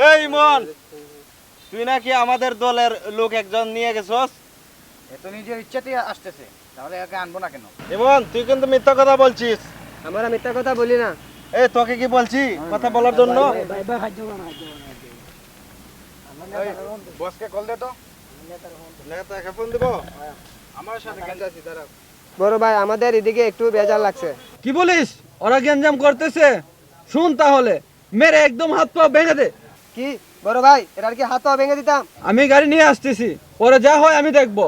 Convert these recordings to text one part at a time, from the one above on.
এই ইমন, তুই নাকি আমাদের দলের লোক একজন নিয়ে গেছস? এ তো নিজের ইচ্ছাতেই আসতেছে, তাহলে একে আনবো না কেন? ইমন, তুই কিন্তু মিথ্যা কথা বলছিস। আমরা মিথ্যা কথা বলি না। এই তোকে কি বলছি কথা বলার জন্য? বসকে কল দে তো। নেতাকে ফোন দিব। আমার সাথে গেঞ্জাছি, দাঁড়া। বড় ভাই, আমাদের এদিকে একটু বেজার লাগছে। কি বলিস? ওরা গ্যাঞ্জাম করতেছে, শুন তাহলে মেরে একদম হাত পা ভেঙে দে। কি বড় ভাই, এটার কি হাত পা ভেঙে দিতাম? আমি গাড়ি নিয়ে আসতেছি, পরে যা হয় আমি দেখবো।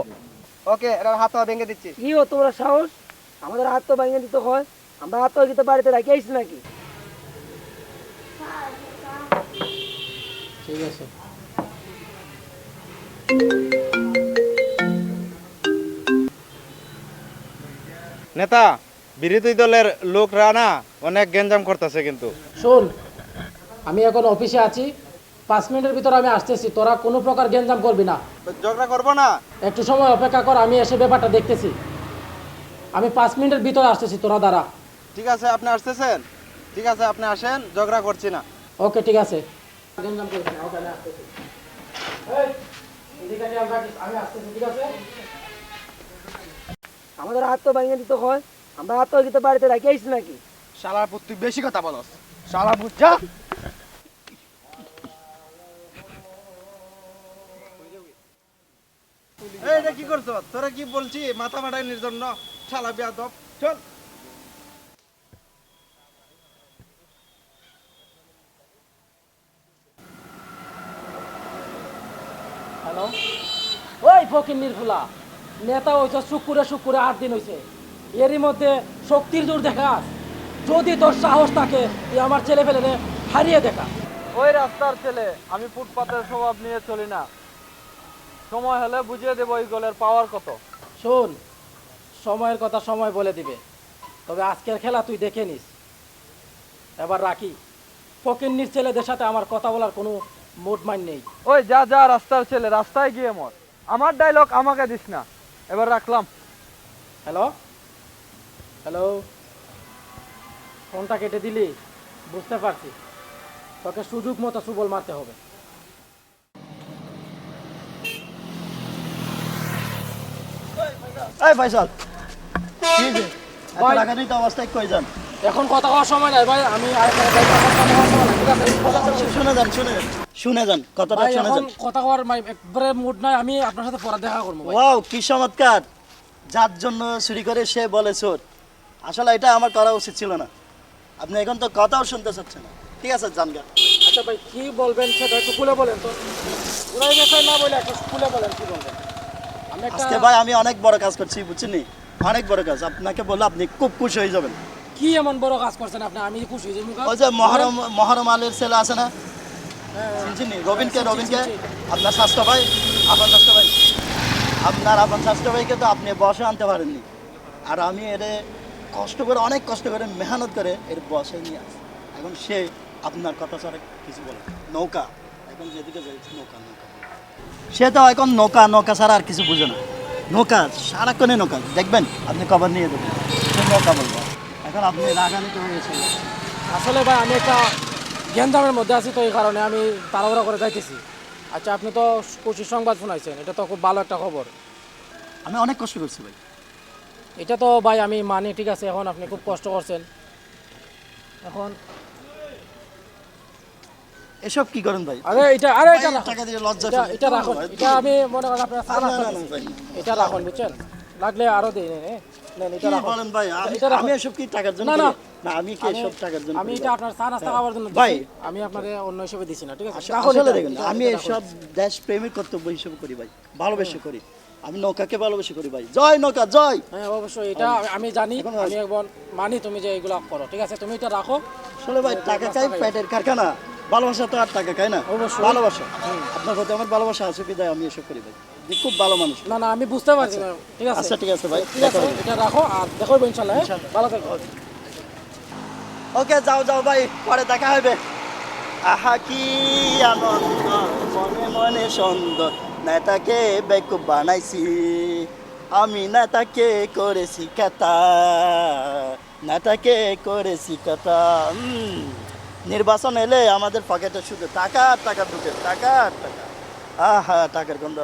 ওকে, এটার হাত পা ভেঙে দিচ্ছি। কি ও তোমরা সাহস? আমাদের হাত তো ভেঙে দিতে হয়। আমরা হাত তো বাড়িতে রাখি আইছি নাকি? ঠিক আছে। নেতা, বিরোধী দলের লোকরা না অনেক গেঞ্জাম করতেছে কিন্তু। শোন, আমি এখন অফিসে আছি, 5 মিনিটের ভিতর আমি আসতেছি। তোরা কোনো প্রকার গ্যাঞ্জাম করবি না। ঝগড়া করবো না? একটু সময় অপেক্ষা কর, আমি এসে ব্যাপারটা দেখতেছি। আমি 5 মিনিটের ভিতরে আসতেছি, তোরা দাঁড়া। ঠিক আছে, আপনি আসতেছেন? ঠিক আছে, আপনি আসেন, ঝগড়া করছি না। ওকে, ঠিক আছে। গ্যাঞ্জাম করবি না, ওকে, আমি আসতেছি। এই, এদিকে আমি আসতেছি, ঠিক আছে? আমাদের হাত তো ভেঙে দিতে হয়। আমরা হাত তো বাড়িতে রাখি আইছি নাকি? শালার পুত, তুই বেশি কথা বলস। শালার পুত, যা। এই এটা কি করছো? তোরা কি বলছি মাথা ফাটাইনির জন্য? শালা বেয়াদব, চল। হ্যালো, ওই ফকির নির্ভুলা নেতা হয়েছে, শুক্রে 8 দিন হয়েছে। এরই মধ্যে শক্তির জোর দেখাস। যদি তোর সাহস থাকে, তুই আমার ছেলে ফেলে হারিয়ে দেখা। ওই রাস্তার ছেলে, আমি ফুটপাতের স্বভাব নিয়ে চলি না। সময় হলে বুঝিয়ে দেবো এই গোলের পাওয়ার কত। শোন, সময়ের কথা সময় বলে দিবে, তবে আজকের খেলা তুই দেখে নিস। এবার রাখি, ফকিন্নির ছেলেদের সাথে আমার কথা বলার কোনো মুড মাইন্ড নেই। ওই যা যা, রাস্তার ছেলে, রাস্তায় গিয়ে মর। আমার ডায়লগ আমাকে দিস না। এবার রাখলাম। হ্যালো হ্যালো, ফোনটা কেটে দিলি? বুঝতে পারছি, তোকে সুযোগ মতো সুবল মারতে হবে। এই ফাইসাল, কি যে এত রাগান্বিত অবস্থায় কই যান? এখন কথা কওয়ার সময় নাই ভাই, আমি শুনে যান কথাটা, ভাই, শুনে এখন যান। কথা কওয়ার একবারে মুড নাই। আমি আপনার সাথে পরে দেখা করবো ভাই। ওয়াও, কি চমৎকার! যার জন্য চুরি করে সে বলে চোর। আসলে এটা আমার করা উচিত ছিল না। আপনি এখন তো কথাও শুনতে চাচ্ছেন না। ঠিক আছে, যান গা। আচ্ছা ভাই, কি বলবেন সেটা একটু খুলে বলেন তো। পুরাই বিষয় না বলে একটু খুলে বলেন কি বলবেন। আমি একটা আজকে ভাই আমি অনেক বড় কাজ করছি, বুঝছেন নি? অনেক বড় কাজ। আপনাকে বললে আপনি খুব খুশি হয়ে যাবেন। কি এমন বড় কাজ করছেন আপনি? আমি খুশি হয়ে যাবো। ওই যে মহরম আলীর ছেলে আছে না, শুনছেন নি? রবিনকে আপনার স্বাস্থ্য ভাই, আপনার স্বাস্থ্য ভাই, আপনার স্বাস্থ্য ভাইকে তো আপনি বসে আনতে পারেননি। আর আমি এরে কষ্ট করে, অনেক কষ্ট করে, মেহনত করে এর বসে নিয়ে আসি। এখন সে আপনার কথা ছাড়া কিছু বলে নৌকা, এখন যেদিকে যাই নৌকা নৌকা, সে তো এখন নৌকা ছাড়া আর কিছু বুঝে না। নৌকা সারাক্ষণে নৌকা, দেখবেন আপনি কভার নিয়ে দেবেন, সে নৌকা বলবো। এখন আপনি রাগান্বিত হয়েছে। আসলে ভাই, আমি একটা গ্যাঞ্জামের মধ্যে আছি, তো এই কারণে আমি তাড়াহুড়া করে যাইতেছি। আচ্ছা, আপনি তো খুশির সংবাদ শোনাইছেন, এটা তো খুব ভালো একটা খবর। আমি অনেক কষ্ট করছি ভাই। এটা তো ভাই আমি মানি, ঠিক আছে। এখন আপনি খুব কষ্ট করছেন। এখন এসব কি করেন ভাই? আরে এটা ভাই, টাকা দিয়ে লজ্জা এটা ফেলে। এটা রাখুন। ভাই, এটা আমি মনে করেন আপনার না, না, না, ভাই। এটা রাখুন, বুঝছেন? লাগলে আরো দিই নেন, এটা কি রাখুন। বলেন ভাই? এটা রাখুন। আমি এসব কি টাকার জন্য না, করি? না। না, আমি কি এসব টাকার জন্য আমি করি এটা ভাই? আপনার চা নাস্তা খাওয়ার জন্য ভাই, দিছি। আমি আপনাকে অন্য হিসেবে দিছি না, ঠিক আছে? রাখুন আসলে এটা, দেখুন, এটা আমি রাখুন। এসব দেশ প্রেমের কর্তব্য হিসেবে করি ভাই, ভালোবেসে করি। আমি নৌকাকে ভালোবেসে করি ভাই। জয় নৌকা, জয়! হ্যাঁ, অবশ্যই এটা আমি জানি। এখন আমি একবার মানি তুমি যে এগুলো করো, ঠিক আছে? তুমি এটা রাখো। আসলে ভাই, টাকা খাই পেটের কারখানা, ভালোবাসা তো আর টাকা খায় না। অবশ্যই। ভালোবাসা, আপনার প্রতি আমার ভালোবাসা আছে বিদায় আমি এসব করি ভাই। আপনি খুব ভালো মানুষ। না না, আমি বুঝতে পারছি না, ঠিক আছে? আচ্ছা, ঠিক আছে ভাই, ঠিক আছে, এটা রাখো আর দেখো ইনশাআল্লাহ। হ্যাঁ? ভালো থাকো। ওকে, যাও যাও ভাই, পরে দেখা হবে। আহা কি আনন্দ, মনে মনে সুন্দর, নেতাকে বেকুব বানাইছি। আমি নেতাকে করেছি কথা, নেতাকে করেছি কথা। নির্বাচন এলে আমাদের পকেটে শুধু টাকা আর টাকা ঢুকে, টাকা আর টাকা। আহা টাকার গন্ধ।